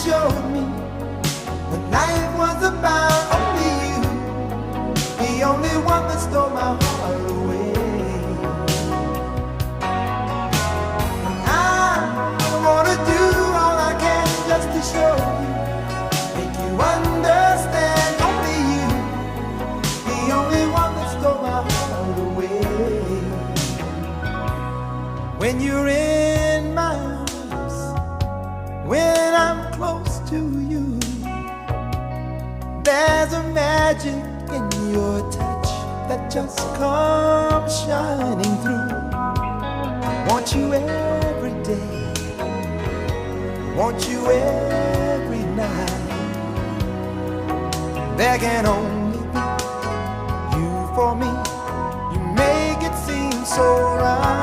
showed me that life was about only you, the only one that stole my heart away. And I wanna do all I can just to show you, make you understand only you, the only one that stole my heart away. When you're in my arms, when I'm close to you, there's a magic in your touch that just comes shining through. Want you every day, want you every night. There can only be you for me. You make it seem so right.